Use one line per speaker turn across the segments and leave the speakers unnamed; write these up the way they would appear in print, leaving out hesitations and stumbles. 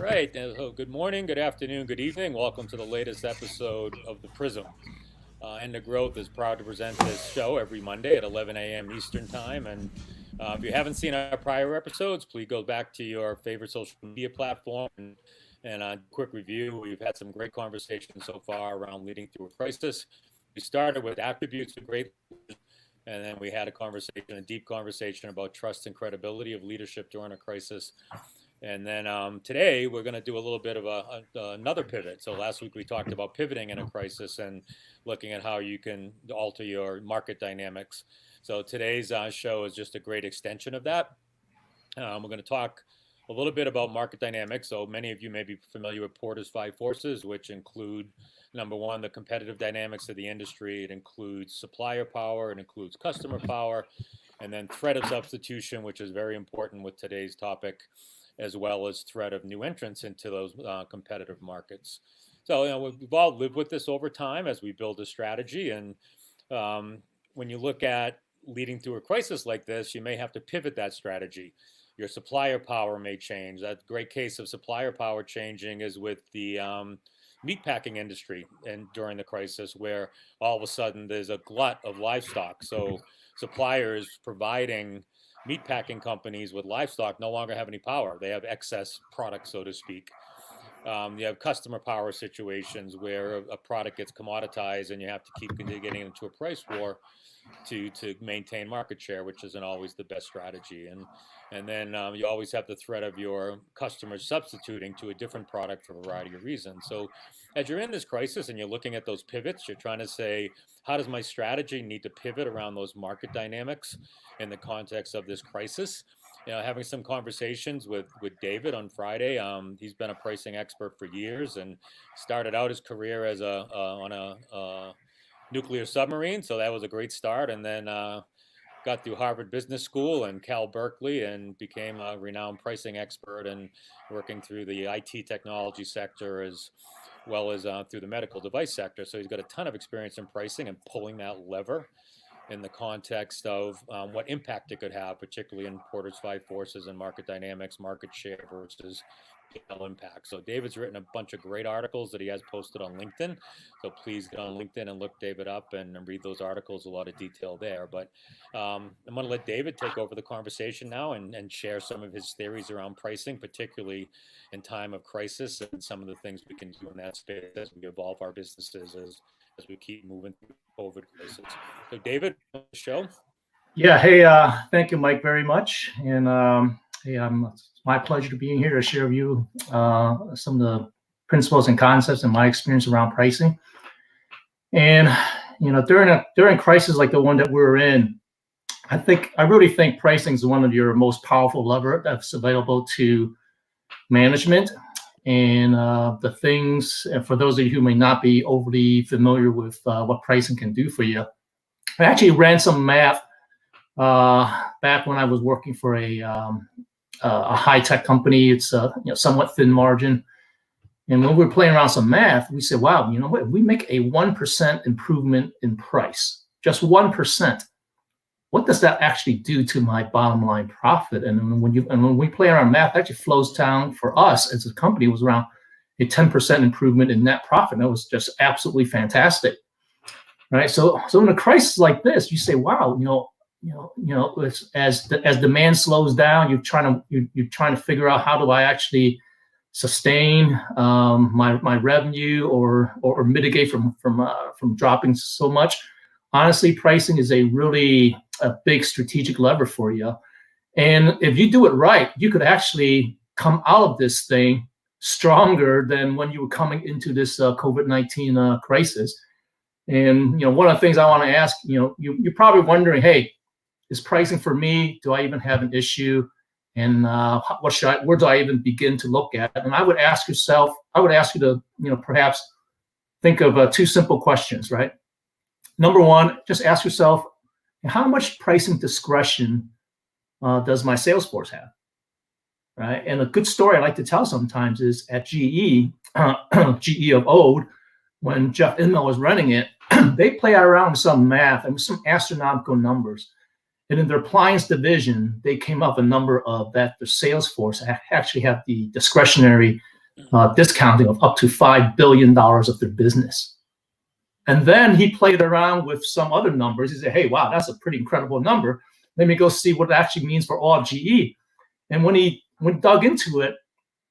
right. Good morning, good afternoon, good evening. Welcome to the latest episode of The Prism. End of Growth is proud to present this show every Monday at 11 a.m. Eastern Time. And if you haven't seen our prior episodes, please go back to your favorite social media platform and quick review. We've had some great conversations so far around leading through a crisis. We started with attributes of great leaders, and then we had a deep conversation about trust and credibility of leadership during a crisis. And then today we're going to do a little bit of another pivot. So last week we talked about pivoting in a crisis and looking at how you can alter your market dynamics. So today's show is just a great extension of that. We're going to talk a little bit about market dynamics. So many of you may be familiar with Porter's five forces, which include, number one, the competitive dynamics of the industry. It includes supplier power, it includes customer power, and then threat of substitution, which is very important with today's topic, as well as threat of new entrants into those competitive markets. So, we've all lived with this over time as we build a strategy. And when you look at leading through a crisis like this, you may have to pivot that strategy. Your supplier power may change. That great case of supplier power changing is with the meatpacking industry and during the crisis, where all of a sudden there's a glut of livestock. So suppliers providing meatpacking companies with livestock no longer have any power. They have excess product, so to speak. You have customer power situations where a product gets commoditized and you have to keep getting into a price war to maintain market share, which isn't always the best strategy. And then you always have the threat of your customers substituting to a different product for a variety of reasons. So as you're in this crisis and you're looking at those pivots, you're trying to say, how does my strategy need to pivot around those market dynamics in the context of this crisis? Having some conversations with David on Friday. He's been a pricing expert for years and started out his career as on a nuclear submarine. So that was a great start. And then got through Harvard Business School and Cal Berkeley and became a renowned pricing expert and working through the IT technology sector as well as through the medical device sector. So he's got a ton of experience in pricing and pulling that lever in the context of what impact it could have, particularly in Porter's five forces and market dynamics, market share versus P&L impact. So David's written a bunch of great articles that he has posted on LinkedIn. So please get on LinkedIn and look David up and read those articles, a lot of detail there. But I'm going to let David take over the conversation now and share some of his theories around pricing, particularly in time of crisis, and some of the things we can do in that space as we evolve our businesses as we keep moving through COVID crisis. So David, on the show.
Yeah, hey, thank you, Mike, very much. And hey, it's my pleasure to be in here to share with you some of the principles and concepts and my experience around pricing. And during crises like the one that we're in, I really think pricing is one of your most powerful lever that's available to management. And the things, and for those of you who may not be overly familiar with what pricing can do for you, I actually ran some math back when I was working for a high-tech company. It's somewhat thin margin. And when we were playing around some math, we said, wow, you know what? If we make a 1% improvement in price, just 1%, what does that actually do to my bottom line profit? And when we play around math, it actually flows down for us as a company. It was around a 10% improvement in net profit. And that was just absolutely fantastic, right? So in a crisis like this, you say, wow, as demand slows down, you're trying to figure out, how do I actually sustain my revenue or mitigate from dropping so much? Honestly, pricing is a big strategic lever for you. And if you do it right, you could actually come out of this thing stronger than when you were coming into this COVID-19 crisis. And one of the things I want to ask, you're probably wondering, hey, is pricing for me? Do I even have an issue? And where do I even begin to look at? And I would ask you to, perhaps think of two simple questions, right? Number one, just ask yourself, how much pricing discretion does my Salesforce have, right? And a good story I like to tell sometimes is at GE, GE of old, when Jeff Immelt was running it, they play around with some math and some astronomical numbers. And in their appliance division, they came up a number of that the Salesforce actually have the discretionary discounting of up to $5 billion of their business. And then he played around with some other numbers. He said, hey, wow, that's a pretty incredible number. Let me go see what it actually means for all of GE. And when he dug into it,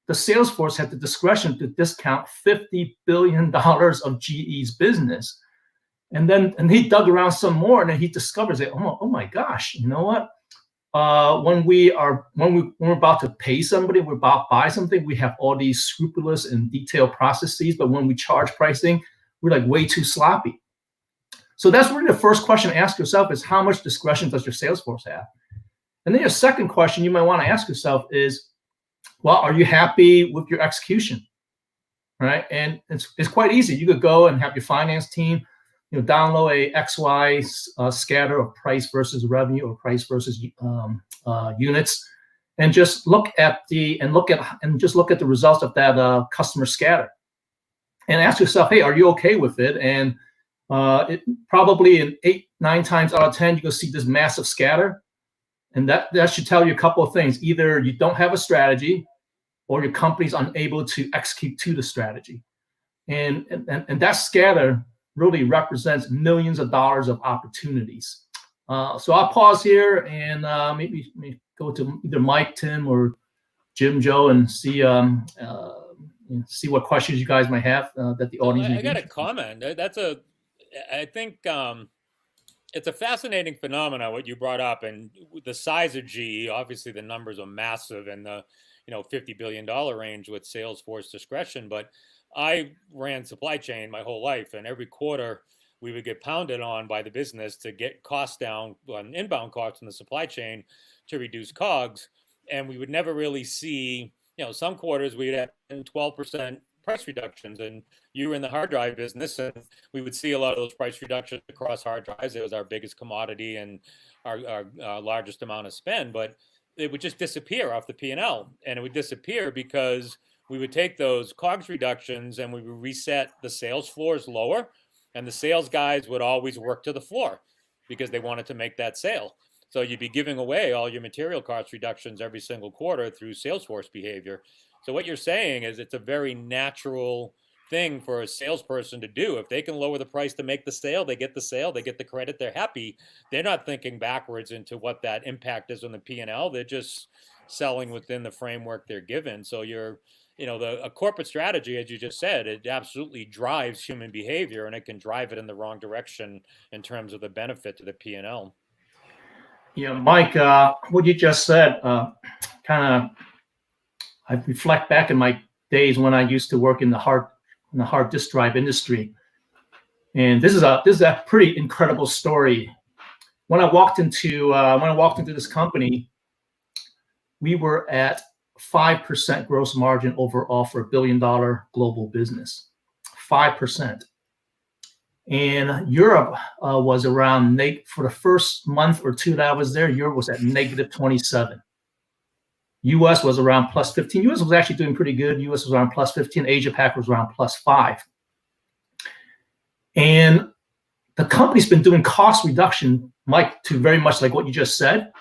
the Salesforce had the discretion to discount $50 billion of GE's business. And he dug around some more, and then he discovers that, oh my gosh, you know what? When we're about to pay somebody, we're about to buy something, we have all these scrupulous and detailed processes, but when we charge pricing, we're like way too sloppy. So that's really the first question to ask yourself is, how much discretion does your Salesforce have? And then your second question you might want to ask yourself is, well, are you happy with your execution? Right? And it's quite easy. You could go and have your finance team, download a XY scatter of price versus revenue or price versus units, and just look at the results of that customer scatter, and ask yourself, hey, are you okay with it? And it probably in 8-9 times out of 10, you're gonna see this massive scatter, and that should tell you a couple of things. Either you don't have a strategy, or your company's unable to execute to the strategy, and that scatter really represents millions of dollars of opportunities. So I'll pause here and maybe go to either Mike, Tim, or Jim, Joe, and see what questions you guys might have that the audience.
I got a comment. I think it's a fascinating phenomenon what you brought up, and the size of GE. Obviously, the numbers are massive in the $50 billion range with Salesforce discretion, but I ran supply chain my whole life, and every quarter we would get pounded on by the business to get costs down on inbound costs in the supply chain to reduce COGS. And we would never really see, some quarters we'd have 12% price reductions, and you were in the hard drive business, and we would see a lot of those price reductions across hard drives. It was our biggest commodity and our largest amount of spend, but it would just disappear off the P&L, and it would disappear because we would take those COGS reductions and we would reset the sales floors lower, and the sales guys would always work to the floor because they wanted to make that sale. So you'd be giving away all your material cost reductions every single quarter through Salesforce behavior. So what you're saying is it's a very natural thing for a salesperson to do. If they can lower the price to make the sale, they get the credit, they're happy. They're not thinking backwards into what that impact is on the P&L. They're just selling within the framework they're given. So a corporate strategy, as you just said, it absolutely drives human behavior, and it can drive it in the wrong direction in terms of the benefit to the P&L.
Yeah, Mike, what you just said, I reflect back in my days when I used to work in the hard disk drive industry, and this is a pretty incredible story. When I walked into this company, we were at 5% gross margin overall for $1 billion global business, 5%. And Europe was around for the first month or two that I was there, Europe was at -27. US was around +15. US was actually doing pretty good. US was around +15. Asia Pac was around +5. And the company's been doing cost reduction, Mike, to very much like what you just said,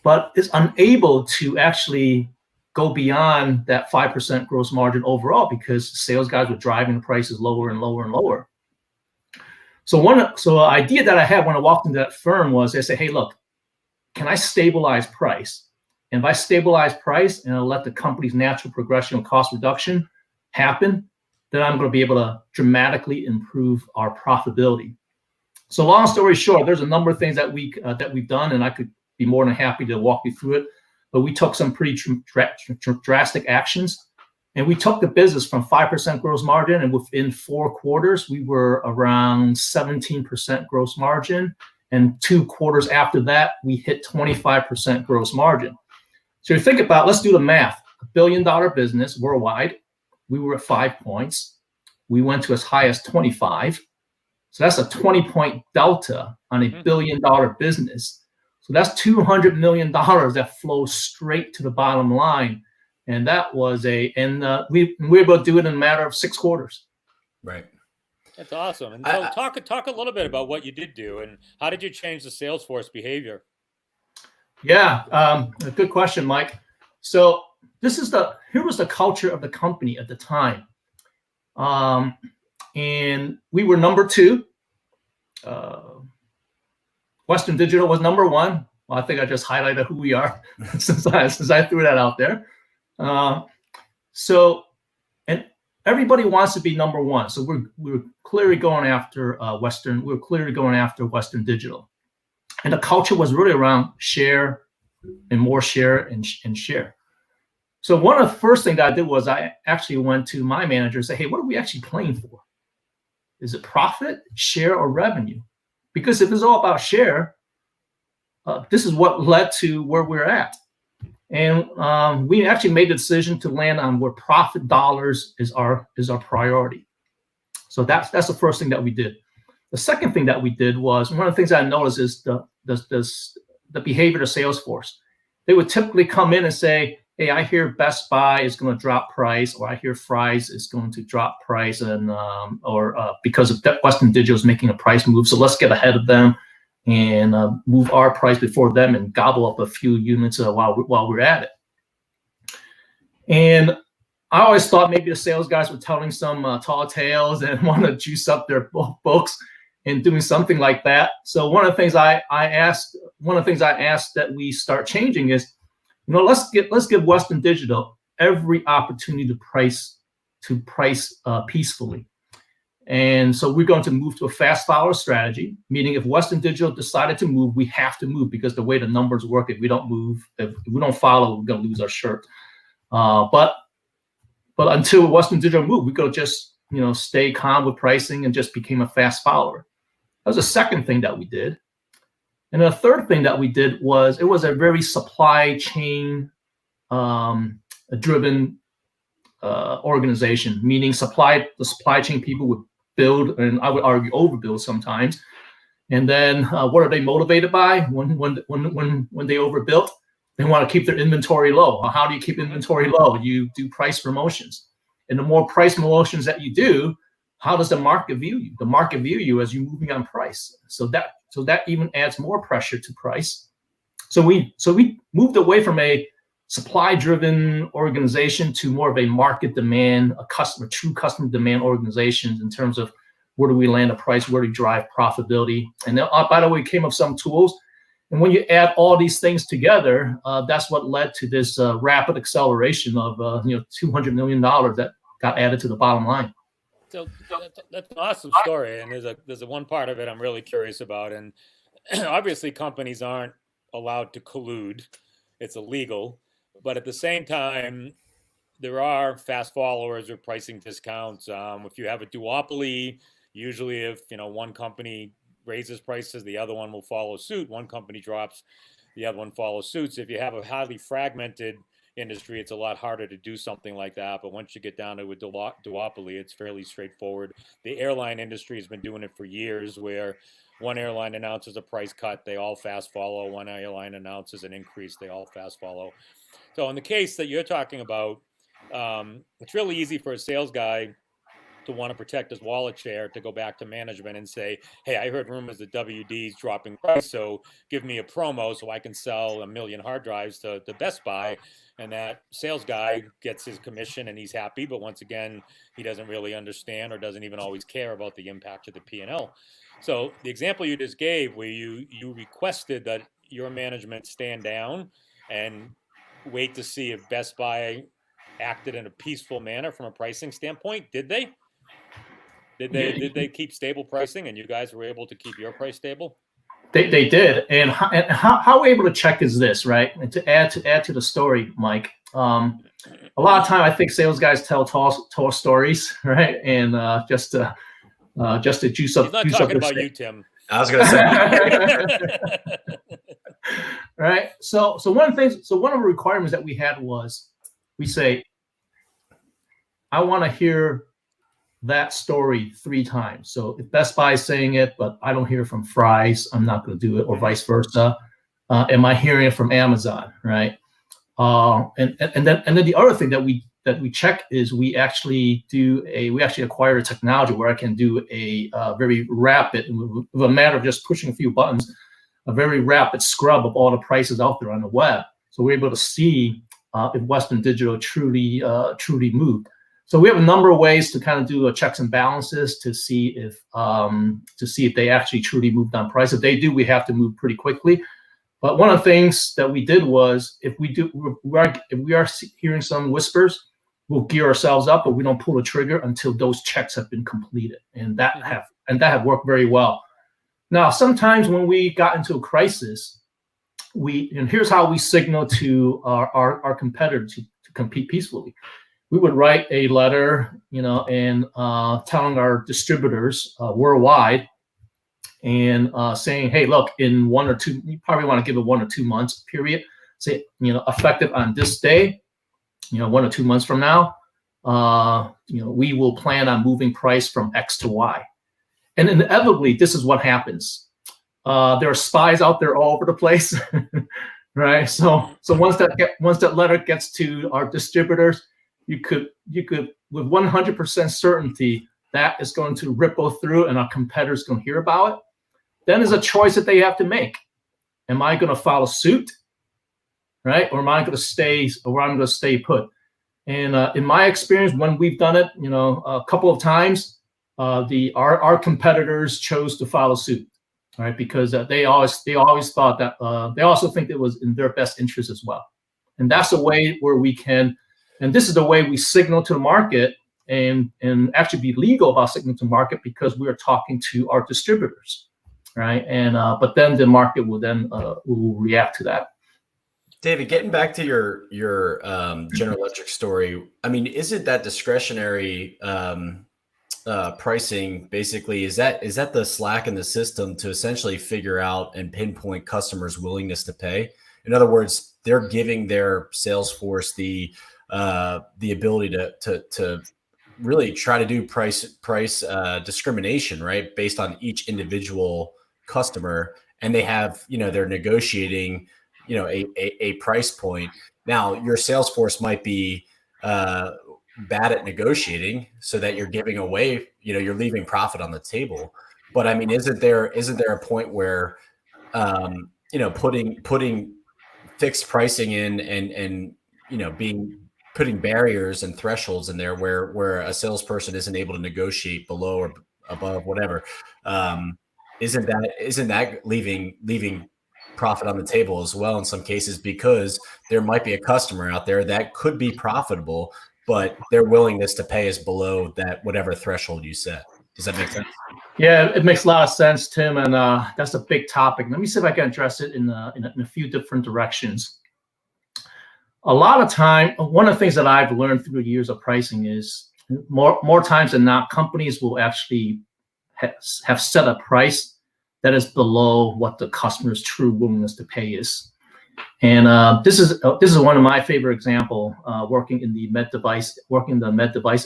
but is unable to actually go beyond that 5% gross margin overall because sales guys were driving the prices lower and lower and lower. So an idea that I had when I walked into that firm was, I said, hey, look, can I stabilize price? And if I stabilize price and I let the company's natural progression of cost reduction happen, then I'm going to be able to dramatically improve our profitability. So long story short, there's a number of things that we've done, and I could be more than happy to walk you through it. But we took some pretty drastic actions, and we took the business from 5% gross margin, and within 4 quarters, we were around 17% gross margin. And 2 quarters after that, we hit 25% gross margin. So you think about, let's do the math. $1 billion business worldwide, we were at 5 points. We went to as high as 25. So that's a 20-point delta on a $1 billion business. So that's $200 million that flows straight to the bottom line. And that was we were able to do it in a matter of 6 quarters.
Right.
That's awesome. And so talk a little bit about what you did do and how did you change the Salesforce behavior?
Yeah, a good question, Mike. So here was the culture of the company at the time. And we were number two. Western Digital was number one. Well, I think I just highlighted who we are since I threw that out there. So, and everybody wants to be number one. So we're clearly going after Western. We're clearly going after Western Digital, and the culture was really around share and more share and share. So one of the first things that I did was I actually went to my manager and said, "Hey, what are we actually playing for? Is it profit, share, or revenue? Because if it's all about share, this is what led to where we're at." And we actually made the decision to land on where profit dollars is our priority. So that's the first thing that we did. The second thing that we did was, one of the things I noticed is the behavior of Salesforce. They would typically come in and say, "Hey, I hear Best Buy is going to drop price," or "I hear Fry's is going to drop price," and because of Western Digital is making a price move, so let's get ahead of them and move our price before them and gobble up a few units while we're at it. And I always thought maybe the sales guys were telling some tall tales and want to juice up their books and doing something like that. So one of the things I asked that we start changing is, let's give Western Digital every opportunity to price peacefully. And so we're going to move to a fast follower strategy, meaning if Western Digital decided to move, we have to move, because the way the numbers work, if we don't move, if we don't follow, we're going to lose our shirt. But until Western Digital moved, we could just stay calm with pricing and just became a fast follower. That was the second thing that we did. And the third thing that we did was, it was a very supply chain driven organization, meaning the supply chain people would build, and I would argue overbuild sometimes. And then what are they motivated by when they overbuilt? They want to keep their inventory low. How do you keep inventory low? You do price promotions. And the more price promotions that you do, how does the market view you? The market view you as you moving on price. So that even adds more pressure to price. So we moved away from a supply-driven organization to more of a market demand, true customer demand organization in terms of where do we land a price, where do we drive profitability. And then, by the way, we came up with some tools. And when you add all these things together, that's what led to this rapid acceleration of $200 million that got added to the bottom line.
So that's an awesome story, and there's a one part of it I'm really curious about. And obviously, companies aren't allowed to collude; it's illegal. But at the same time, there are fast followers or pricing discounts. If you have a duopoly, usually if one company raises prices, the other one will follow suit. One company drops, the other one follows suit. So if you have a highly fragmented industry, it's a lot harder to do something like that. But once you get down to a duopoly, it's fairly straightforward. The airline industry has been doing it for years, where one airline announces a price cut, they all fast follow. One airline announces an increase, they all fast follow. So in the case that you're talking about, it's really easy for a sales guy to want to protect his wallet share, to go back to management and say, "Hey, I heard rumors that WD's dropping price, so give me a promo so I can sell 1 million hard drives to Best Buy." And that sales guy gets his commission and he's happy, but once again, he doesn't really understand or doesn't even always care about the impact to the P&L. So the example you just gave, where you requested that your management stand down and wait to see if Best Buy acted in a peaceful manner from a pricing standpoint, did they? Did they keep stable pricing, and you guys were able to keep your price stable?
They did. And how we're able to check is this, right? And to add to the story, Mike, a lot of time I think sales guys tell tall stories, right? And just to juice up.
He's not talking about you, Tim.
I was going to say.
Right. So one of the requirements that we had was, we say, I want to hear that story 3 times. So if Best Buy is saying it, but I don't hear from Fry's, I'm not going to do it, or vice versa. Am I hearing it from Amazon, right? And then the other thing that we check is we actually acquire a technology where I can do a very rapid, with a matter of just pushing a few buttons, a very rapid scrub of all the prices out there on the web. So we're able to see if Western Digital truly moved. So we have a number of ways to kind of do checks and balances to see if they actually truly moved on price. If they do, we have to move pretty quickly. But one of the things that we did was, if we are hearing some whispers, we'll gear ourselves up, but we don't pull the trigger until those checks have been completed, and that have worked very well. Now, sometimes when we got into a crisis, and here's how we signal to our competitor to compete peacefully. We would write a letter, and telling our distributors worldwide, and saying, hey, look, in 1 or 2, you probably want to give a 1 or 2 months period, say, effective on this day, 1 or 2 months from now, we will plan on moving price from X to Y. And inevitably, this is what happens. There are spies out there all over the place, right? So once that letter gets to our distributors, you could with 100% certainty that is going to ripple through, and our competitors going to hear about it. Then there's a choice that they have to make. Am I going to follow suit, right? Or am I going to stay put? And in my experience, when we've done it, a couple of times, our competitors chose to follow suit, right? Because they always thought that they also think it was in their best interest as well. And that's a way where we can, and this is the way we signal to the market and actually be legal about signaling to market, because we are talking to our distributors, right? And but then the market will react to that.
David, getting back to your General Electric story, I mean, isn't that discretionary pricing basically, is that the slack in the system to essentially figure out and pinpoint customers' willingness to pay? In other words, they're giving their Salesforce the ability to really try to do price discrimination, right, based on each individual customer, and they have, they're negotiating, a price point. Now, your Salesforce might be bad at negotiating, so that you're giving away, you're leaving profit on the table. But I mean, isn't there a point where, putting fixed pricing in and putting barriers and thresholds in there where a salesperson isn't able to negotiate below or above, whatever, isn't that leaving profit on the table as well in some cases, because there might be a customer out there that could be profitable, but their willingness to pay is below that whatever threshold you set. Does that make sense?
Yeah, it makes a lot of sense, Tim, and that's a big topic. Let me see if I can address it in a few different directions. A lot of time, one of the things that I've learned through the years of pricing is more times than not, companies will actually have set a price that is below what the customer's true willingness to pay is. And this is one of my favorite example. Working in the med device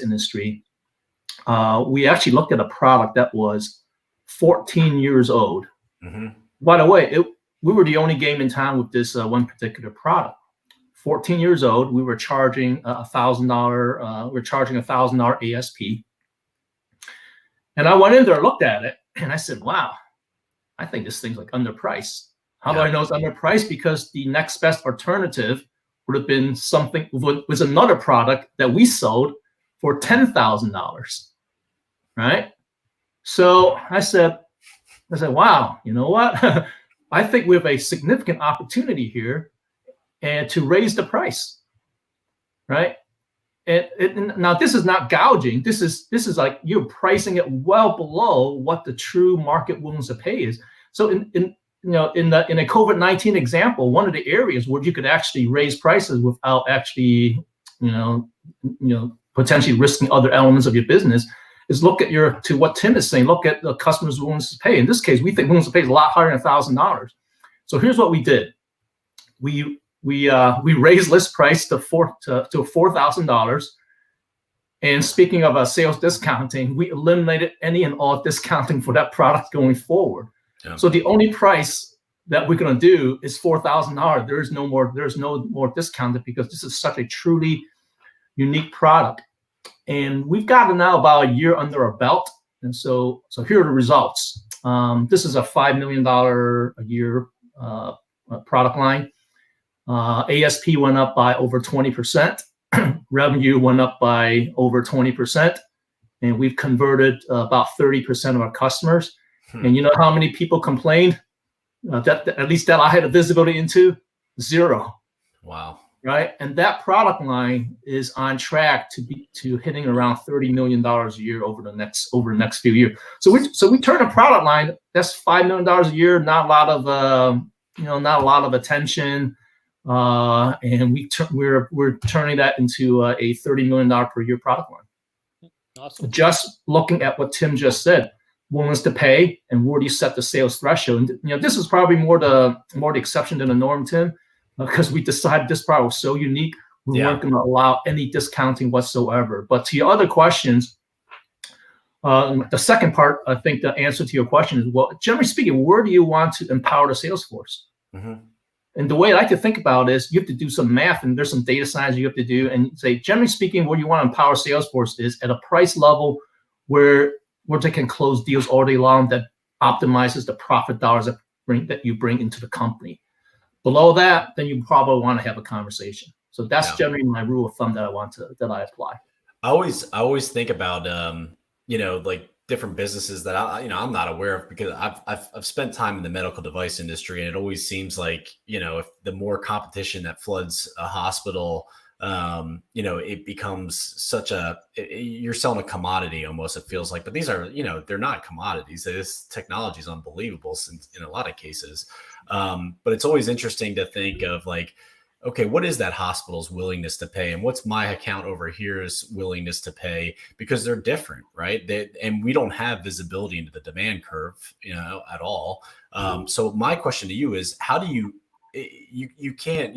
industry, we actually looked at a product that was 14 years old. Mm-hmm. By the way, we were the only game in town with this one particular product. 14 years old, we were charging $1,000. We're charging $1,000 ASP. And I went in there, looked at it, and I said, "Wow, I think this thing's like underpriced." How do I know it's underpriced? Because the next best alternative would have been was another product that we sold for $10,000, right? So I said, "Wow, you know what? I think we have a significant opportunity here, and to raise the price, right?" And now this is not gouging. This is like you're pricing it well below what the true market willingness to pay is. So in a COVID-19 example, one of the areas where you could actually raise prices without actually potentially risking other elements of your business is look at to what Tim is saying. Look at the customer's willingness to pay. In this case, we think willingness to pay is a lot higher than $1,000. So here's what we did. We raised list price to $4,000. And speaking of sales discounting, we eliminated any and all discounting for that product going forward. Yeah. So the only price that we're going to do is $4,000. There's no more discounted, because this is such a truly unique product. And we've gotten now about a year under our belt. And so here are the results. This is a $5 million a year product line. ASP went up by over 20%. Revenue went up by over 20%. And we've converted about 30% of our customers. And you know how many people complained? That at least that I had a visibility into? 0.
Wow.
Right. And that product line is on track to hitting around $30 million a year over the next few years. So we turn a product line that's $5 million a year, not a lot of attention, and we're turning that into a $30 million per year product line.
Awesome.
Just looking at what Tim just said, willingness to pay, and where do you set the sales threshold? And this is probably more the exception than the norm, Tim. Because we decided this product was so unique, we weren't going to allow any discounting whatsoever. But to your other questions, the second part, I think the answer to your question is, well, generally speaking, where do you want to empower the sales force? Mm-hmm. And the way I like to think about it is you have to do some math, and there's some data science you have to do, and say, generally speaking, where you want to empower sales force is at a price level where they can close deals all day long that optimizes the profit dollars that you bring into the company. Below that, then you probably want to have a conversation. So that's generally my rule of thumb that I apply.
I always think about like different businesses that I'm not aware of, because I've spent time in the medical device industry, and it always seems like if the more competition that floods a hospital, it becomes you're selling a commodity almost, it feels like. But these are they're not commodities. This technology is unbelievable in a lot of cases. But it's always interesting to think of like, okay, what is that hospital's willingness to pay, and what's my account over here's willingness to pay, because they're different, right? And we don't have visibility into the demand curve, at all. So my question to you is, how do you can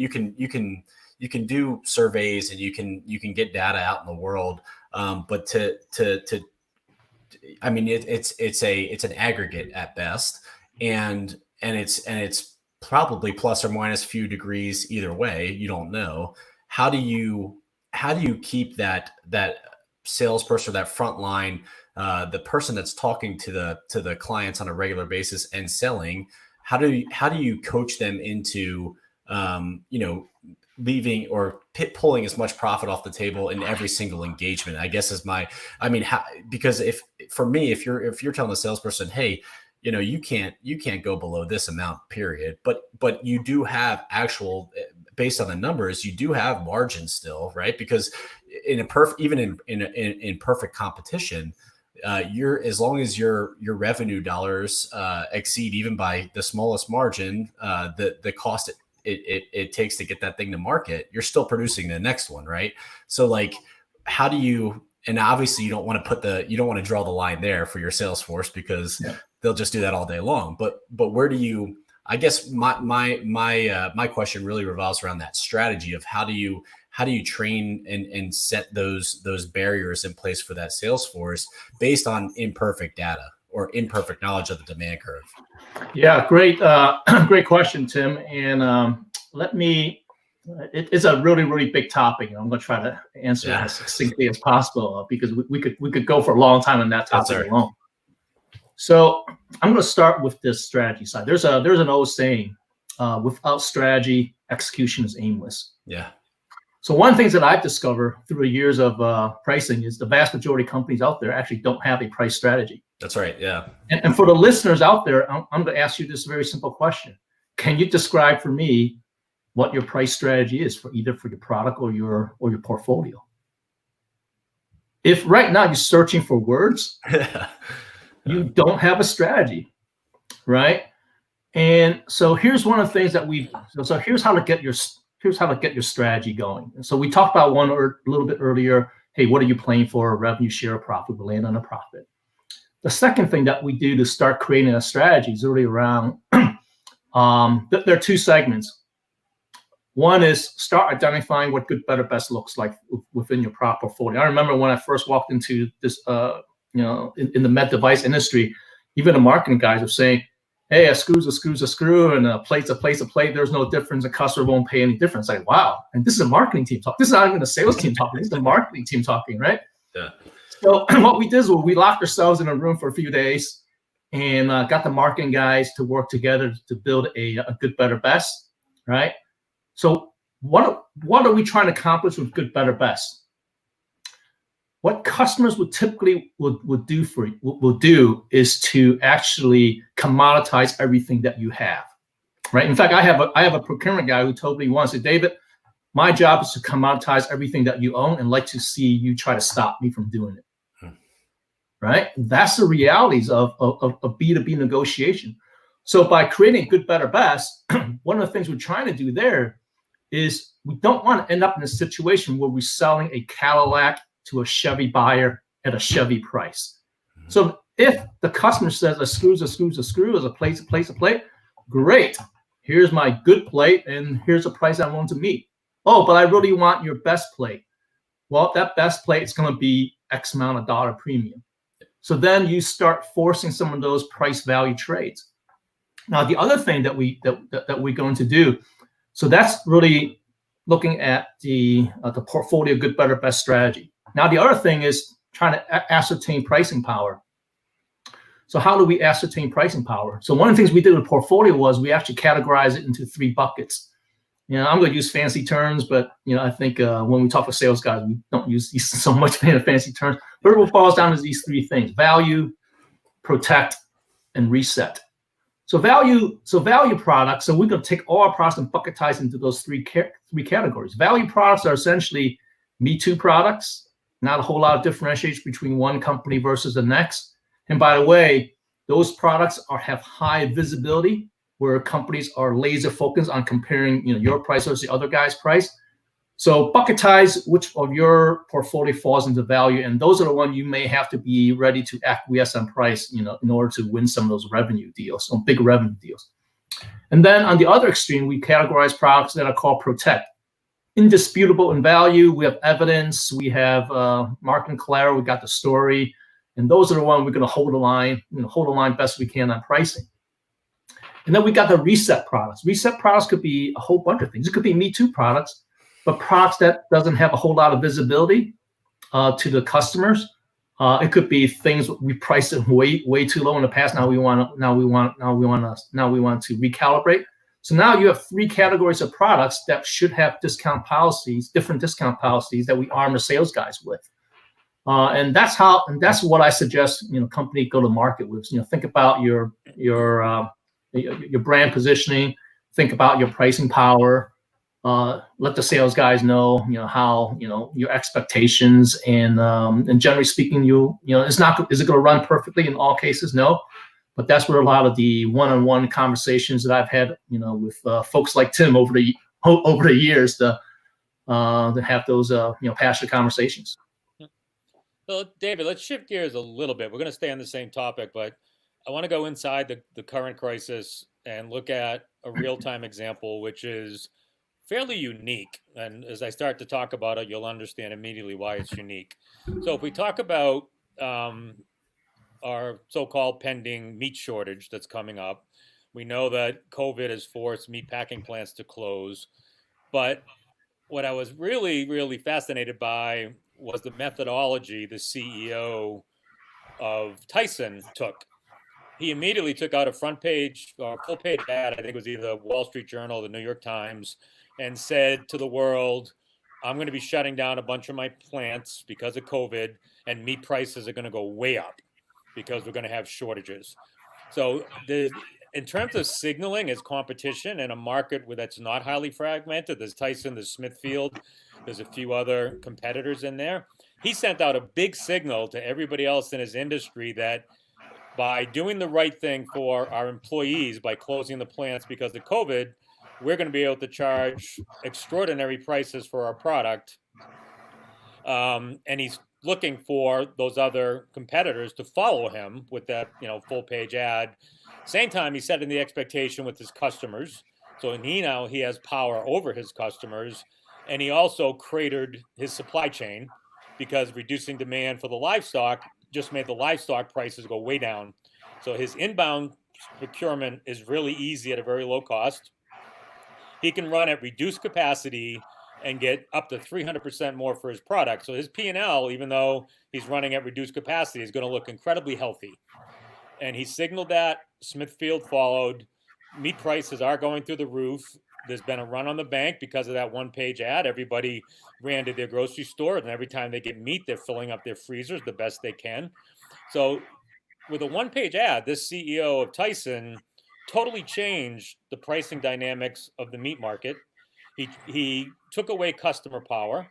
do surveys, and you can get data out in the world, but it's an aggregate at best, and it's probably plus or minus a few degrees either way. You don't know. How do you keep that salesperson, or that front line, the person that's talking to the clients on a regular basis and selling? How do you coach them into leaving or pulling as much profit off the table in every single engagement? I guess because if you're telling the salesperson, hey, you can't go below this amount, period. But you do have actual, based on the numbers, you do have margin still, right? Because in perfect competition, as long as your revenue dollars exceed even by the smallest margin, the cost it takes to get that thing to market, you're still producing the next one, right? So like, how do you? And obviously, you don't want to draw the line there for your sales force, because they'll just do that all day long. But where do you? I guess my question really revolves around that strategy of how do you train and set those barriers in place for that sales force based on imperfect data or imperfect knowledge of the demand curve?
Yeah, great question, Tim. And it's a really, really big topic, and I'm going to try to answer it as succinctly as possible, because we could go for a long time on that topic alone. So I'm going to start with this strategy side. There's an old saying, without strategy, execution is aimless. Yeah. So one of the things that I've discovered through the years of pricing is the vast majority of companies out there actually don't have a price strategy.
That's right. Yeah.
And for the listeners out there, I'm going to ask you this very simple question. Can you describe for me what your price strategy is for either your product or your portfolio? If right now you're searching for words, you don't have a strategy, right? And so here's one of the things that so here's how to get your strategy going. And so we talked about one or a little bit earlier. Hey, what are you playing for? Revenue share, profit, we land on a profit. The second thing that we do to start creating a strategy is really around, there are two segments. One is start identifying what good, better, best looks like within your product portfolio. I remember when I first walked into this, in the med device industry, even the marketing guys were saying, hey, a screw's a screw, and a plate's a plate. There's no difference. The customer won't pay any difference. Like, wow. And this is a marketing team talk. This is not even a sales team talking. This is the marketing team talking, right? Yeah. So what we did is we locked ourselves in a room for a few days, and got the marketing guys to work together to build a good, better, best, right? So what are we trying to accomplish with good, better, best? What customers would typically would do is to actually commoditize everything that you have, right? In fact, I have a procurement guy who told me once, David, my job is to commoditize everything that you own and like to see you try to stop me from doing it. Right? That's the realities of B2B negotiation. So by creating good, better, best, one of the things we're trying to do there is we don't want to end up in a situation where we're selling a Cadillac to a Chevy buyer at a Chevy price. So if the customer says a screw is a screw is a screw, is a plate, a plate, a plate, great. Here's my good plate and here's a price I want to meet. Oh, but I really want your best plate. Well, that best plate is going to be X amount of dollar premium. So then you start forcing some of those price value trades. Now, the other thing that we're going to do, so that's really looking at the portfolio good, better, best strategy. Now, the other thing is trying to ascertain pricing power. So how do we ascertain pricing power? So one of the things we did with portfolio was we actually categorized it into 3 buckets. You know, I'm going to use fancy terms, but I think when we talk to sales guys, we don't use these so much fancy terms. But it boils down to these 3 things: value, protect, and reset. So value products. So we're going to take all our products and bucketize into those three categories. Value products are essentially Me Too products. Not a whole lot of differentiation between one company versus the next. And by the way, those products have high visibility, where companies are laser focused on comparing, your price versus the other guy's price. So bucketize which of your portfolio falls into value, and those are the ones you may have to be ready to acquiesce on price, in order to win some of those revenue deals, some big revenue deals. And then on the other extreme, we categorize products that are called protect. Indisputable in value, we have evidence, we have marketing collateral, we got the story, and those are the ones we're going to hold the line best we can on pricing. And then we got the reset products. Reset products could be a whole bunch of things. It could be Me Too products, but products that doesn't have a whole lot of visibility to the customers. It could be things we priced it way too low in the past. Now we want to recalibrate. So now you have 3 categories of products that should have different discount policies that we arm the sales guys with. And that's what I suggest, company go to market with. Think about your brand positioning, think about your pricing power, let the sales guys know, how, your expectations, and generally speaking, is it going to run perfectly in all cases? No, but that's where a lot of the one-on-one conversations that I've had, with folks like Tim over the years to have those, passionate conversations.
So, David, let's shift gears a little bit. We're going to stay on the same topic, but I want to go inside the current crisis and look at a real-time example, which is fairly unique. And as I start to talk about it, you'll understand immediately why it's unique. So if we talk about our so-called pending meat shortage that's coming up, we know that COVID has forced meat packing plants to close. But what I was really, really fascinated by was the methodology the CEO of Tyson took. He immediately took out a front page or full page ad, I think it was either Wall Street Journal or the New York Times, and said to the world, I'm going to be shutting down a bunch of my plants because of COVID, and meat prices are going to go way up because we're going to have shortages. So in terms of signaling as competition in a market that's not highly fragmented, there's Tyson, there's Smithfield, there's a few other competitors in there. He sent out a big signal to everybody else in his industry that by doing the right thing for our employees, by closing the plants because of COVID, we're going to be able to charge extraordinary prices for our product. And he's looking for those other competitors to follow him with that, full page ad. Same time, he's setting the expectation with his customers. So he has power over his customers. And he also cratered his supply chain because reducing demand for the livestock just made the livestock prices go way down. So his inbound procurement is really easy at a very low cost. He can run at reduced capacity and get up to 300% more for his product. So his P&L, even though he's running at reduced capacity, is going to look incredibly healthy. and he signaled that. Smithfield followed. Meat prices are going through the roof. There's been a run on the bank because of that one-page ad. Everybody ran to their grocery store, and every time they get meat, they're filling up their freezers the best they can. So with a one-page ad, this CEO of Tyson totally changed the pricing dynamics of the meat market. He took away customer power.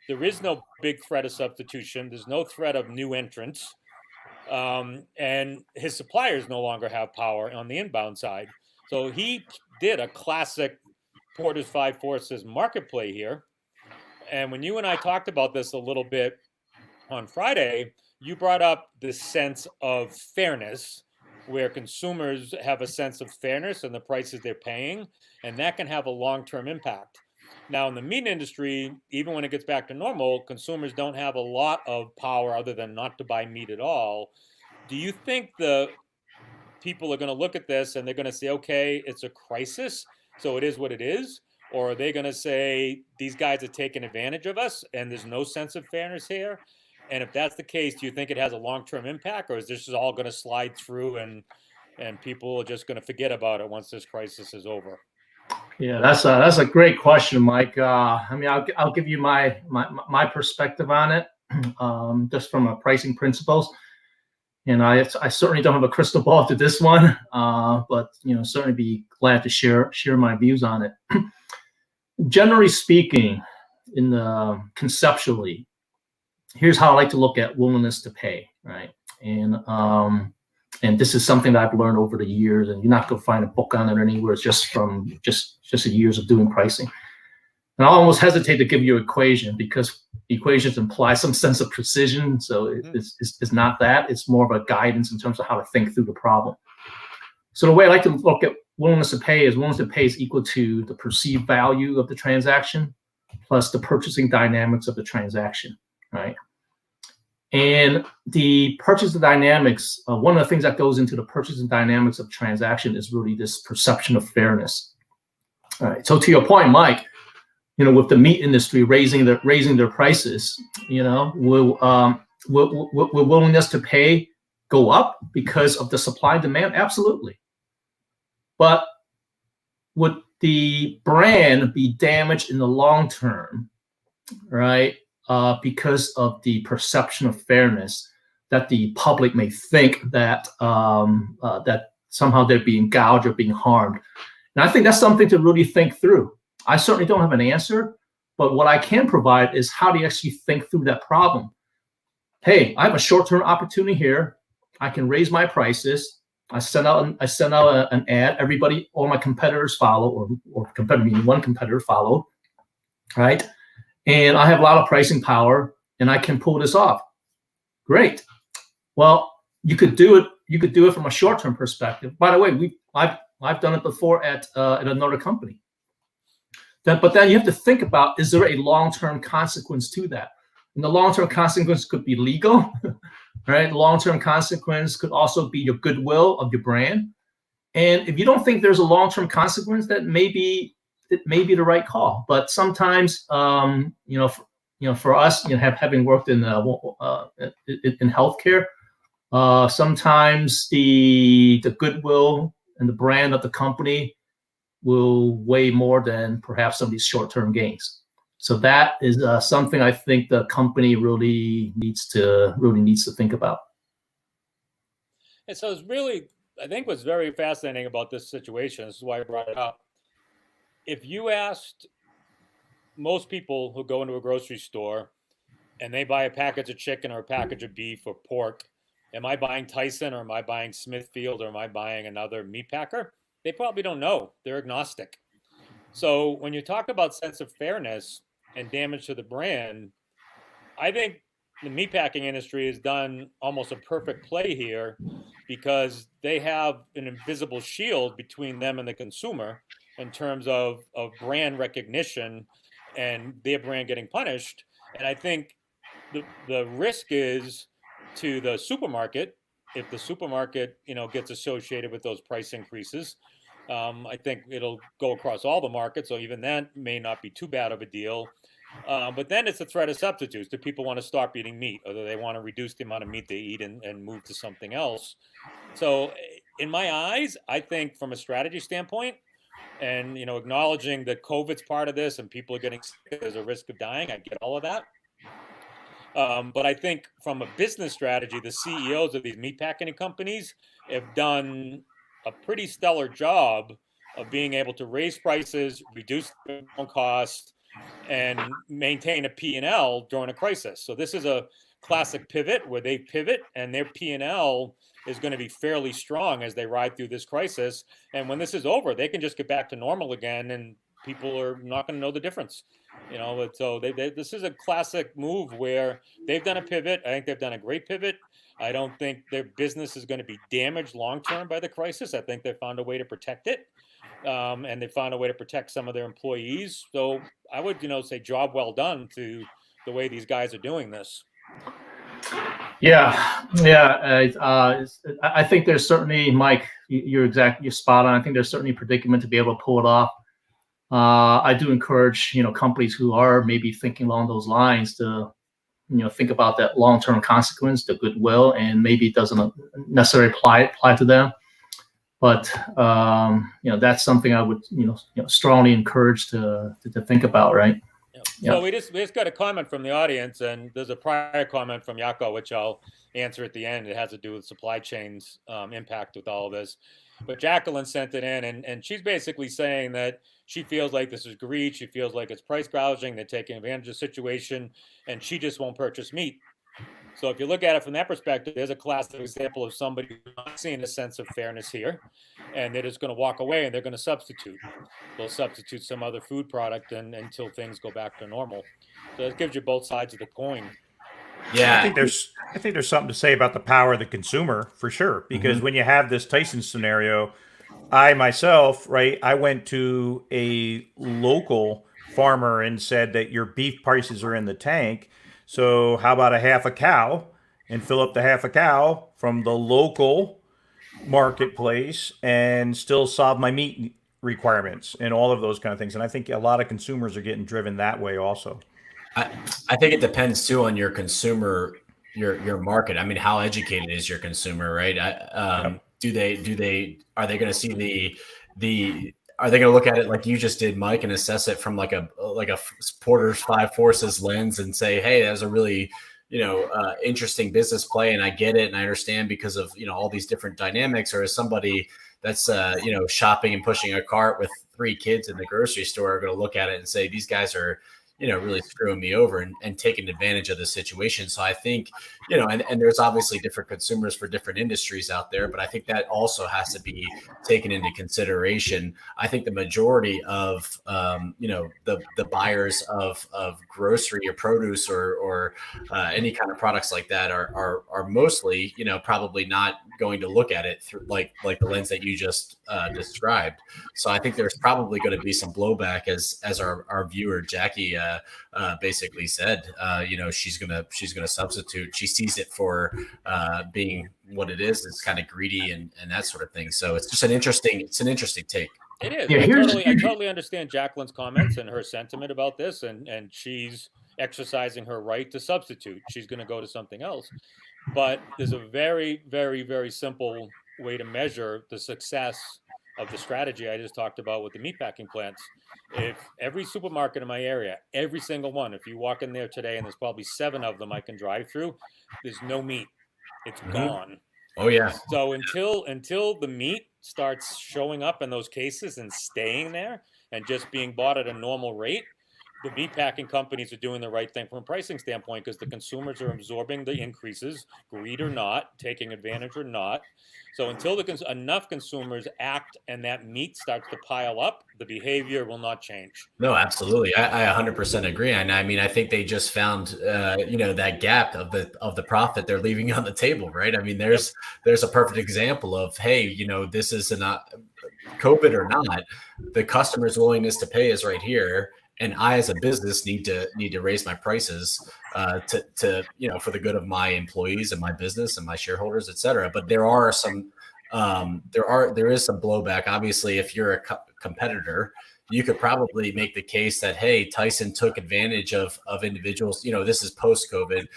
There is no big threat of substitution. There's no threat of new entrants. And his suppliers no longer have power on the inbound side. So he did a classic Porter's Five Forces market play here. And when you and I talked about this a little bit on Friday, you brought up this sense of fairness, where consumers have a sense of fairness in the prices they're paying, and that can have a long-term impact. Now, in the meat industry, even when it gets back to normal, consumers don't have a lot of power other than not to buy meat at all. Do you think the people are going to look at this and they're going to say, okay, it's a crisis, so it is what it is? Or are they going to say, these guys are taking advantage of us and there's no sense of fairness here? And if that's the case, do you think it has a long-term impact, or is this all going to slide through and people are just going to forget about it once this crisis is over?
Yeah, that's a great question, Mike. I mean, I'll give you my perspective on it, just from a pricing principles. And I certainly don't have a crystal ball to this one, but certainly be glad to share my views on it. Generally speaking, conceptually, here's how I like to look at willingness to pay, right? And this is something that I've learned over the years, and you're not going to find a book on it anywhere. It's just from just years of doing pricing. And I almost hesitate to give you an equation, because equations imply some sense of precision. So it's not that. It's more of a guidance in terms of how to think through the problem. So the way I like to look at willingness to pay is equal to the perceived value of the transaction plus the purchasing dynamics of the transaction, right? And the purchasing dynamics, one of the things that goes into the purchasing dynamics of transaction is really this perception of fairness. All right. So to your point, Mike, with the meat industry raising their prices, will willingness to pay go up because of the supply and demand? Absolutely. But would the brand be damaged in the long term, right? Because of the perception of fairness, that the public may think that that somehow they're being gouged or being harmed. And I think that's something to really think through. I certainly don't have an answer, but what I can provide is how do you actually think through that problem? Hey, I have a short-term opportunity here. I can raise my prices. I send out an ad. Everybody, all my competitors follow, or competitor meaning one competitor follow, right? And I have a lot of pricing power, and I can pull this off. Great. Well, you could do it. You could do it from a short-term perspective. By the way, I've done it before at another company. But then you have to think about, is there a long-term consequence to that? And the long-term consequence could be legal, right? The long-term consequence could also be your goodwill of your brand. And if you don't think there's a long-term consequence, that it may be the right call. But sometimes, for us, having worked in healthcare, sometimes the goodwill and the brand of the company will weigh more than perhaps some of these short-term gains. So that is something I think the company really needs to think about.
And so it's really, I think what's very fascinating about this situation, this is why I brought it up. If you asked most people who go into a grocery store and they buy a package of chicken or a package of beef or pork, am I buying Tyson, or am I buying Smithfield, or am I buying another meat packer? They probably don't know. They're agnostic. So when you talk about sense of fairness and damage to the brand, I think the meatpacking industry has done almost a perfect play here, because they have an invisible shield between them and the consumer in terms of brand recognition and their brand getting punished. And I think the risk is to the supermarket, if the supermarket gets associated with those price increases. I think it'll go across all the markets, so even that may not be too bad of a deal. But then it's a threat of substitutes. Do people want to stop eating meat, or do they want to reduce the amount of meat they eat and move to something else? So in my eyes, I think from a strategy standpoint, and acknowledging that COVID's part of this and people are getting sick, there's a risk of dying. I get all of that. But I think from a business strategy, the CEOs of these meatpacking companies have done a pretty stellar job of being able to raise prices, reduce their own costs, and maintain a P&L during a crisis. So this is a classic pivot where they pivot and their P&L is going to be fairly strong as they ride through this crisis. And when this is over, they can just get back to normal again, and people are not going to know the difference. So this is a classic move where they've done a pivot. I think they've done a great pivot. I don't think their business is going to be damaged long-term by the crisis. I think they found a way to protect it. And they found a way to protect some of their employees. So I would, say job well done to the way these guys are doing this.
Yeah. I think there's certainly, Mike, you're spot on. I think there's certainly a predicament to be able to pull it off. I do encourage, companies who are maybe thinking along those lines to, think about that long-term consequence, the goodwill, and maybe it doesn't necessarily apply to them. But that's something I would strongly encourage to think about, right?
Yeah. So we just got a comment from the audience, and there's a prior comment from Yako, which I'll answer at the end. It has to do with supply chains impact with all of this. But Jacqueline sent it in, and she's basically saying that she feels like this is greed. She feels like it's price gouging. They're taking advantage of the situation, and she just won't purchase meat. So if you look at it from that perspective, there's a classic example of somebody who's not seeing a sense of fairness here, and they're just going to walk away and they're going to substitute. They'll substitute some other food product until things go back to normal. So it gives you both sides of the coin.
Yeah,
I think there's something to say about the power of the consumer for sure, because when you have this Tyson scenario, I myself, right, I went to a local farmer and said that your beef prices are in the tank. So how about a half a cow and fill up the half a cow from the local marketplace and still solve my meat requirements and all of those kind of things. And I think a lot of consumers are getting driven that way also.
I think it depends too on your consumer, your market. I mean, how educated is your consumer, right? Are they going to see are they going to look at it like you just did, Mike, and assess it from like a Porter's Five Forces lens and say, hey, that was a really, interesting business play, and I get it and I understand because of, all these different dynamics? Or is somebody that's, shopping and pushing a cart with 3 kids in the grocery store going to look at it and say, these guys are, really screwing me over and taking advantage of the situation? So I think, and there's obviously different consumers for different industries out there, but I think that also has to be taken into consideration. I think the majority of, the buyers of grocery or produce or any kind of products like that are mostly, probably not going to look at it through like the lens that you just described. So I think there's probably going to be some blowback as our viewer Jackie basically said. She's gonna substitute. She sees it for being what it is. It's kind of greedy and that sort of thing. So it's just an interesting take.
It is.
Yeah,
I totally understand Jacqueline's comments and her sentiment about this, and she's exercising her right to substitute. She's going to go to something else. But there's a very, very, very simple way to measure the success of the strategy I just talked about with the meatpacking plants. If every supermarket in my area, every single one, if you walk in there today, and there's probably 7 of them I can drive through, there's no meat. It's gone.
Oh yeah.
So until the meat starts showing up in those cases and staying there and just being bought at a normal rate, the meatpacking companies are doing the right thing from a pricing standpoint, because the consumers are absorbing the increases, greed or not, taking advantage or not. So until enough consumers act and that meat starts to pile up, the behavior will not change.
No, absolutely. I 100% agree. And I mean, I think they just found, that gap of the profit they're leaving on the table, right? I mean, there's a perfect example of, hey, this is not COVID or not, the customer's willingness to pay is right here. And I, as a business, need to raise my prices to for the good of my employees and my business and my shareholders, et cetera. But there is some blowback. Obviously, if you're a competitor, you could probably make the case that, hey, Tyson took advantage of individuals. This is post-COVID.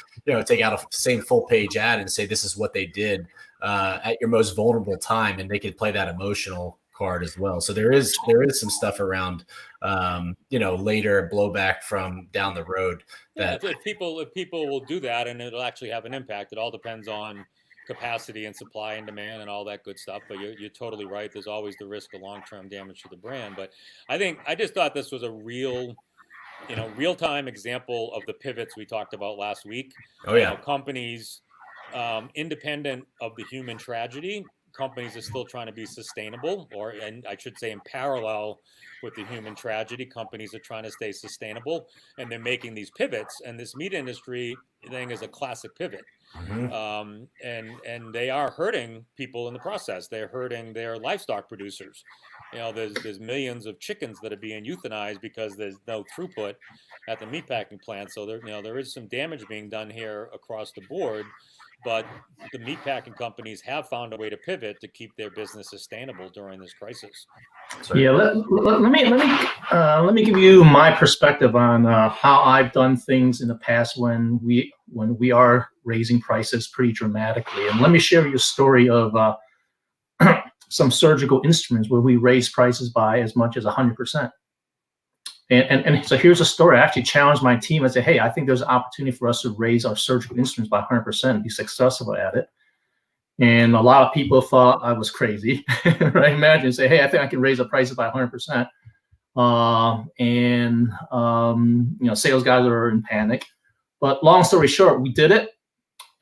Take out a same full page ad and say this is what they did at your most vulnerable time, and they could play that emotional card as well. So there is some stuff around later blowback from down the road that
if people will do that, and it'll actually have an impact. It all depends on capacity and supply and demand and all that good stuff. But you're totally right. There's always the risk of long-term damage to the brand. But I just thought this was a real-time example of the pivots we talked about last week.
Oh yeah.
Companies, independent of the human tragedy, companies are still trying to be sustainable, and I should say in parallel with the human tragedy, companies are trying to stay sustainable, and they're making these pivots. And this meat industry thing is a classic pivot.
Mm-hmm.
And they are hurting people in the process. They're hurting their livestock producers. There's millions of chickens that are being euthanized because there's no throughput at the meatpacking plant. So there is some damage being done here across the board. But the meatpacking companies have found a way to pivot to keep their business sustainable during this crisis.
Yeah, let me give you my perspective on how I've done things in the past when we are raising prices pretty dramatically. And let me share you a story of some surgical instruments where we raised prices by as much as 100%. And so here's a story. I actually challenged my team and said, hey, I think there's an opportunity for us to raise our surgical instruments by 100% and be successful at it. And a lot of people thought I was crazy, right? Imagine say, hey, I think I can raise the prices by 100%. Sales guys are in panic. But long story short, we did it.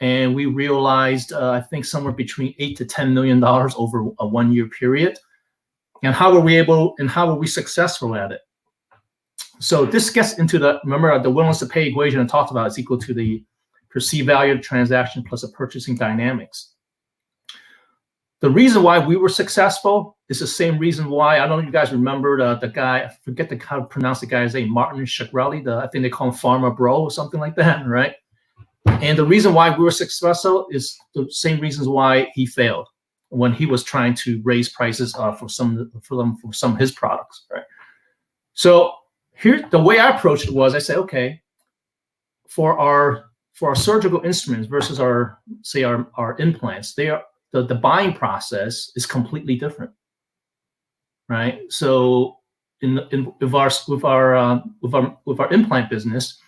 And we realized, I think somewhere between $8 to $10 million over a 1-year period. And how were we successful at it? So this gets into remember the willingness to pay equation I talked about is equal to the perceived value of the transaction plus the purchasing dynamics. The reason why we were successful is the same reason why, I don't know if you guys remember the guy, I forget how to pronounce the guy's name, Martin Shkreli, I think they call him Farmer Bro or something like that, right? And the reason why we were successful is the same reasons why he failed when he was trying to raise prices for some of his products, right? So here, the way I approached it was, I said, okay, for our surgical instruments versus our implants, the buying process is completely different, right? So with our implant business,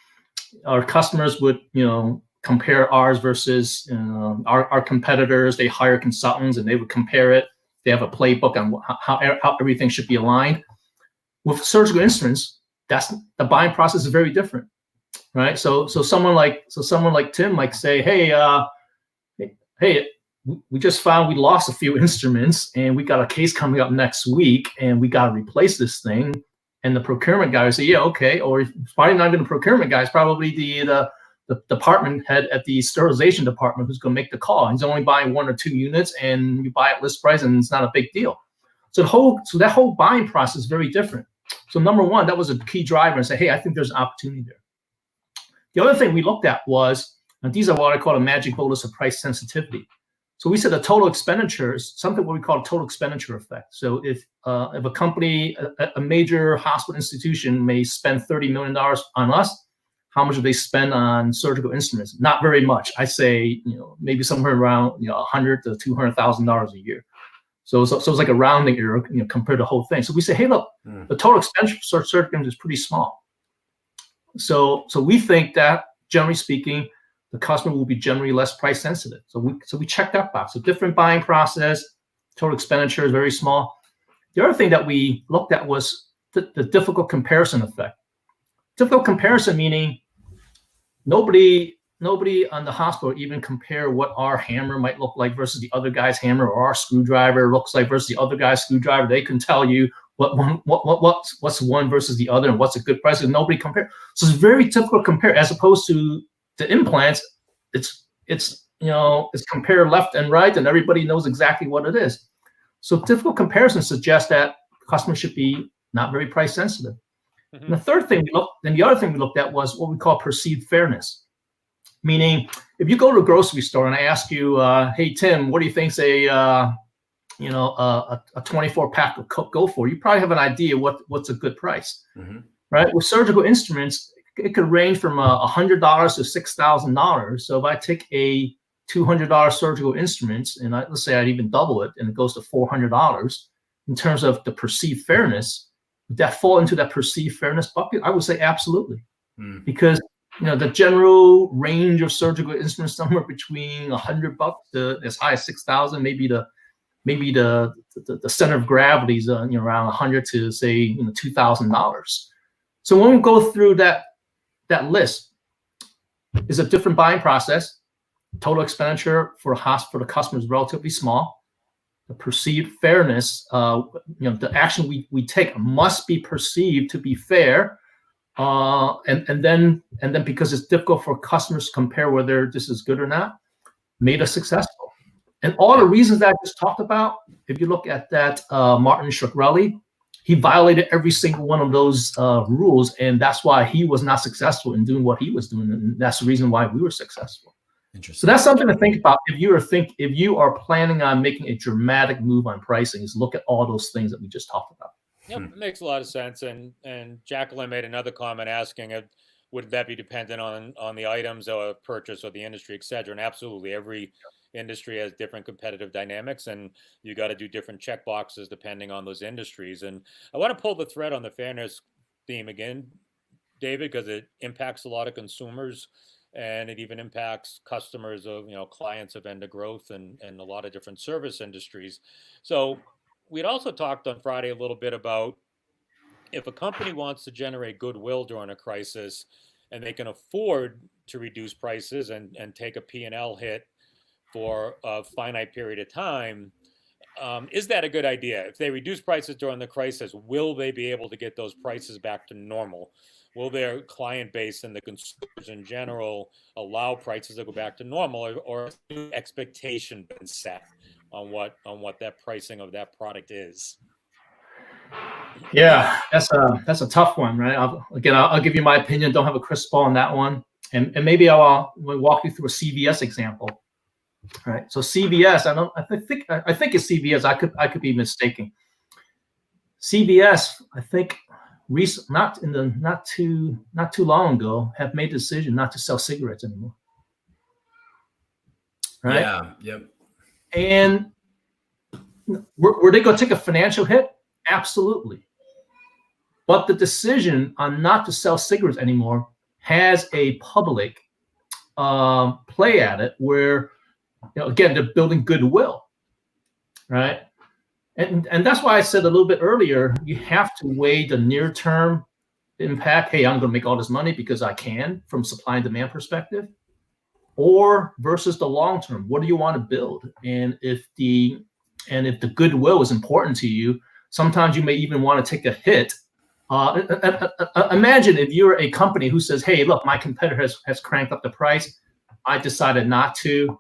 our customers would compare ours versus our competitors. They hire consultants and they would compare it. They have a playbook on how everything should be aligned. With surgical instruments, the buying process is very different, right? So someone like Tim might say, hey, we just found we lost a few instruments and we got a case coming up next week and we got to replace this thing. And the procurement guy would say, yeah, okay. Or it's probably not even the procurement guy. It's probably the department head at the sterilization department who's going to make the call. He's only buying 1 or 2 units and you buy at list price and it's not a big deal. So that whole buying process is very different. So number one, that was a key driver and say, hey, I think there's an opportunity there. The other thing we looked at was, and these are what I call a magic bolus of price sensitivity. So we said the total expenditure is something what we call a total expenditure effect. So if a company, a major hospital institution may spend $30 million on us, how much do they spend on surgical instruments? Not very much. I say, maybe somewhere around, $100,000 to $200,000 a year. So it's like a rounding error, compared to the whole thing. So we say, hey, look, the total expenditure for surgery is pretty small. So we think that, generally speaking, the customer will be generally less price sensitive. So we check that box. So different buying process, total expenditure is very small. The other thing that we looked at was the difficult comparison effect. Difficult comparison meaning nobody on the hospital even compare what our hammer might look like versus the other guy's hammer, or our screwdriver looks like versus the other guy's screwdriver. They can tell you what's one versus the other and what's a good price, and nobody compare. So it's very difficult to compare, as opposed to the implants. It's compared left and right and everybody knows exactly what it is. So difficult comparisons suggest that customers should be not very price sensitive. Mm-hmm. And the other thing we looked at was what we call perceived fairness. Meaning, if you go to a grocery store and I ask you, hey, Tim, what do you think's a a 24 pack of Coke go for, you probably have an idea what's a good price,
Mm-hmm.
right? With surgical instruments, it could range from $100 to $6,000. So if I take a $200 surgical instruments and let's say I'd even double it and it goes to $400 in terms of the perceived fairness, would that fall into that perceived fairness bucket? I would say absolutely, because the general range of surgical instruments somewhere between $100 to as high as 6,000, maybe the center of gravity is around 100 to say $2,000. So when we go through that list, is a different buying process. Total expenditure for the customer is relatively small. The perceived fairness, the action we take must be perceived to be fair, and then because it's difficult for customers to compare whether this is good or not, made us successful. And all the reasons that I just talked about, if you look at that Martin Shkreli, he violated every single one of those rules, and that's why he was not successful in doing what he was doing, and that's the reason why we were successful. So that's something to think about if you are planning on making a dramatic move on pricing. Is look at all those things that we just talked about.
Yep, it makes a lot of sense. And Jacqueline made another comment asking, would that be dependent on the items or purchase or the industry, et cetera? And absolutely, every industry has different competitive dynamics, and you got to do different check boxes depending on those industries. And I want to pull the thread on the fairness theme again, David, because it impacts a lot of consumers. And it even impacts customers of, clients of End of Growth and a lot of different service industries. So we'd also talked on Friday a little bit about if a company wants to generate goodwill during a crisis and they can afford to reduce prices and take a P&L hit for a finite period of time, is that a good idea? If they reduce prices during the crisis, will they be able to get those prices back to normal? Will their client base and the consumers in general allow prices to go back to normal, or has new expectation been set on what that pricing of that product is?
Yeah, that's a tough one, right? I'll give you my opinion. Don't have a crystal ball on that one, and maybe I'll walk you through a CVS example. All right, so CVS, I think it's CVS. I could be mistaken. CVS, I think, not too long ago, have made the decision not to sell cigarettes anymore. Right?
Yeah. Yep.
And were they going to take a financial hit? Absolutely. But the decision on not to sell cigarettes anymore has a public play at it, where again they're building goodwill, right? And that's why I said a little bit earlier, you have to weigh the near-term impact. Hey, I'm going to make all this money because I can, from supply and demand perspective, or versus the long term. What do you want to build? And if the goodwill is important to you, sometimes you may even want to take a hit. Imagine if you're a company who says, "Hey, look, my competitor has cranked up the price. I decided not to,"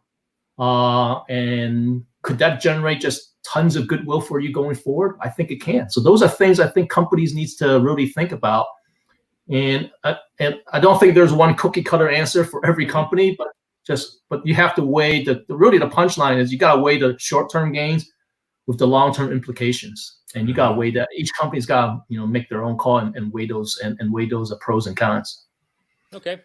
and could that generate just tons of goodwill for you going forward? I think it can. So those are things I think companies need to really think about. And I don't think there's one cookie cutter answer for every company, but you have to weigh the punchline is you got to weigh the short term gains with the long term implications, and you got to weigh that. Each company's got to make their own call and weigh those and weigh those pros and cons.
Okay.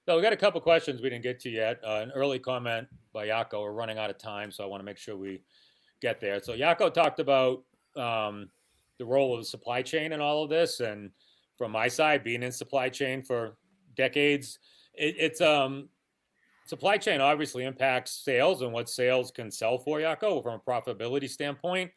So we got a couple questions we didn't get to yet. An early comment by Jaco. We're running out of time, so I want to make sure we get there. So Jaco talked about the role of the supply chain in all of this, and from my side, being in supply chain for decades, it's supply chain obviously impacts sales and what sales can sell for, Jaco, from a profitability standpoint.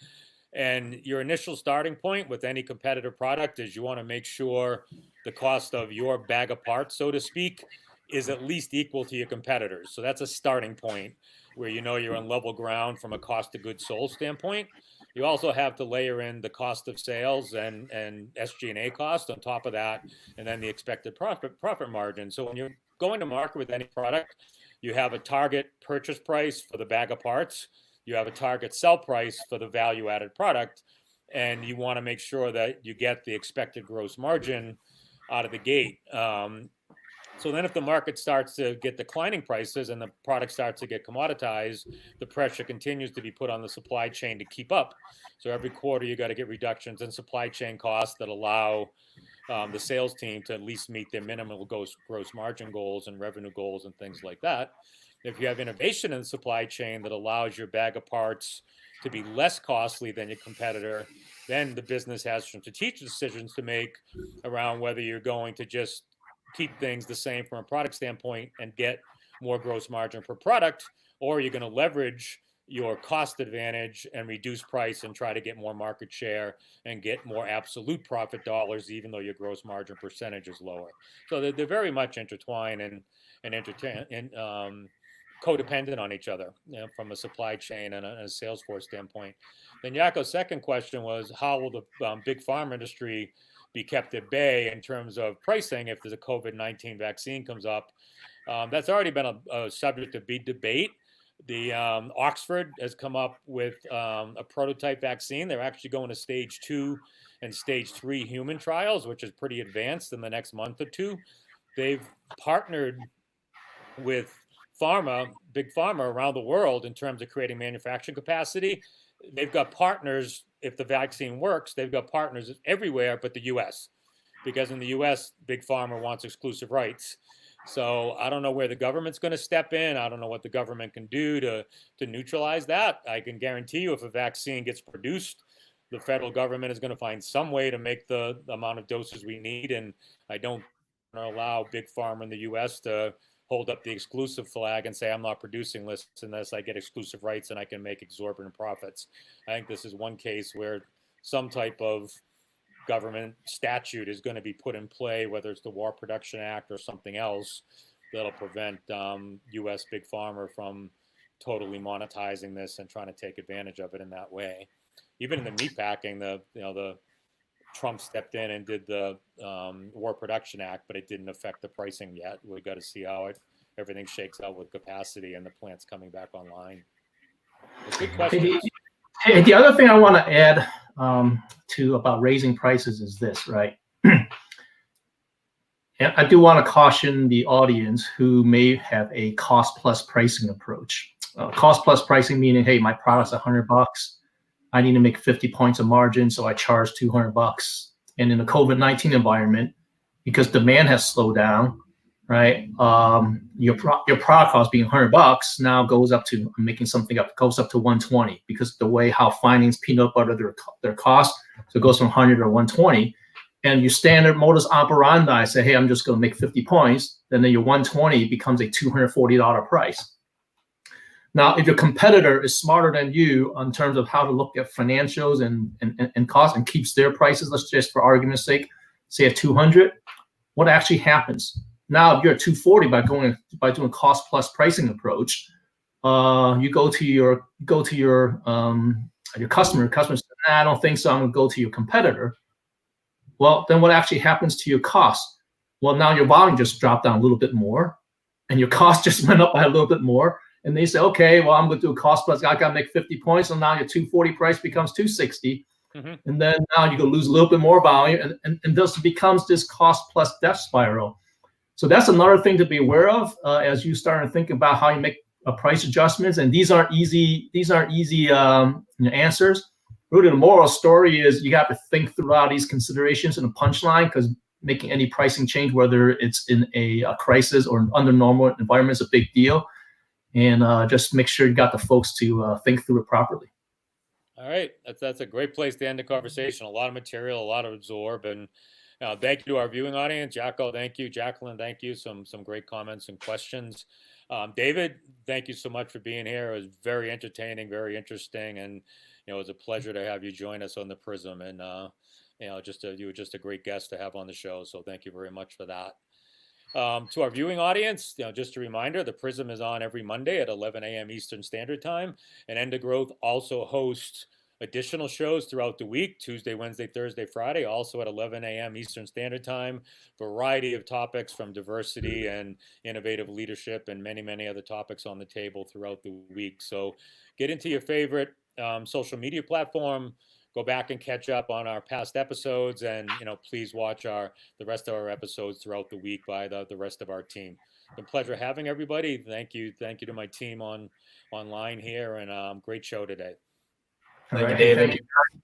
And your initial starting point with any competitive product is you want to make sure the cost of your bag of parts, so to speak, is at least equal to your competitors. So that's a starting point where you're on level ground from a cost of goods sold standpoint. You also have to layer in the cost of sales and SG&A cost on top of that, and then the expected profit margin. So when you're going to market with any product, you have a target purchase price for the bag of parts. You have a target sell price for the value-added product, and you want to make sure that you get the expected gross margin out of the gate. So then if the market starts to get declining prices and the product starts to get commoditized, the pressure continues to be put on the supply chain to keep up. So every quarter you got to get reductions in supply chain costs that allow the sales team to at least meet their minimal gross margin goals and revenue goals and things like that. If you have innovation in the supply chain that allows your bag of parts to be less costly than your competitor, then the business has some strategic decisions to make around whether you're going to just keep things the same from a product standpoint and get more gross margin per product, or you're going to leverage your cost advantage and reduce price and try to get more market share and get more absolute profit dollars, even though your gross margin percentage is lower. So they're very much intertwined and codependent on each other, from a supply chain and a Salesforce standpoint. Then Yako's second question was, how will the big pharma industry be kept at bay in terms of pricing if there's a COVID-19 vaccine comes up? That's already been a subject of big debate. The Oxford has come up with a prototype vaccine. They're actually going to stage 2 and stage 3 human trials, which is pretty advanced in the next month or two. They've partnered with big pharma around the world in terms of creating manufacturing capacity. They've got partners. If the vaccine works, they've got partners everywhere but the US, because in the US, big pharma wants exclusive rights. So I don't know where the government's going to step in. I don't know what the government can do to neutralize that. I can guarantee you, if a vaccine gets produced, the federal government is going to find some way to make the amount of doses we need. And I don't allow big pharma in the US to hold up the exclusive flag and say, I'm not producing this unless I get exclusive rights and I can make exorbitant profits. I think this is one case where some type of government statute is going to be put in play, whether it's the War Production Act or something else, that'll prevent U.S. big pharma from totally monetizing this and trying to take advantage of it in that way. Even in the meatpacking, the Trump stepped in and did the War Production Act, but it didn't affect the pricing yet. We've got to see how everything shakes out with capacity and the plants coming back online. It's a good question.
Hey, the other thing I want to add to about raising prices is this, right? And I do want to caution the audience who may have a cost plus pricing approach. Cost plus pricing meaning, hey, my product's $100. I need to make 50 points of margin, so I charge $200. And in a COVID-19 environment, because demand has slowed down, right? Your product cost being $100 now goes up to, I'm making something up, goes up to 120, because the way how finance peanut butter their cost, so it goes from 100 to 120. And your standard modus operandi say, hey, I'm just going to make 50 points, and then your 120 becomes a $240 price. Now, if your competitor is smarter than you in terms of how to look at financials and cost and keeps their prices, let's just for argument's sake, say at 200, what actually happens? Now, if you're at 240 by doing cost plus pricing approach, you go to your customer. Customer says, nah, I don't think so. I'm going to go to your competitor. Well, then what actually happens to your cost? Well, now your volume just dropped down a little bit more, and your cost just went up by a little bit more. And they say, okay, well, I'm going to do a cost plus. I got to make 50 points. So now your 240 price becomes 260. Mm-hmm. And then now you're going to lose a little bit more volume. And thus it becomes this cost plus death spiral. So that's another thing to be aware of as you start to think about how you make price adjustments. And these aren't easy answers. Really, the moral story is you have to think through all these considerations in a punchline, because making any pricing change, whether it's in a crisis or under normal environment, is a big deal. And just make sure you got the folks to think through it properly.
All right, that's a great place to end the conversation. A lot of material, a lot to absorb, and thank you to our viewing audience. Jacko, thank you. Jacqueline, thank you. Some great comments and questions. David, thank you so much for being here. It was very entertaining, very interesting, and it was a pleasure to have you join us on the Prism. And you were just a great guest to have on the show. So thank you very much for that. To our viewing audience, just a reminder, the Prism is on every Monday at 11 a.m. Eastern Standard Time, and End of Growth also hosts additional shows throughout the week, Tuesday, Wednesday, Thursday, Friday, also at 11 a.m. Eastern Standard Time. Variety of topics from diversity and innovative leadership and many, many other topics on the table throughout the week. So get into your favorite social media platform, go back and catch up on our past episodes, and please watch the rest of our episodes throughout the week by the rest of our team. It's been a pleasure having everybody. Thank you to my team online here, and great show today.
All
Thank you,
right.
David.
Thank you.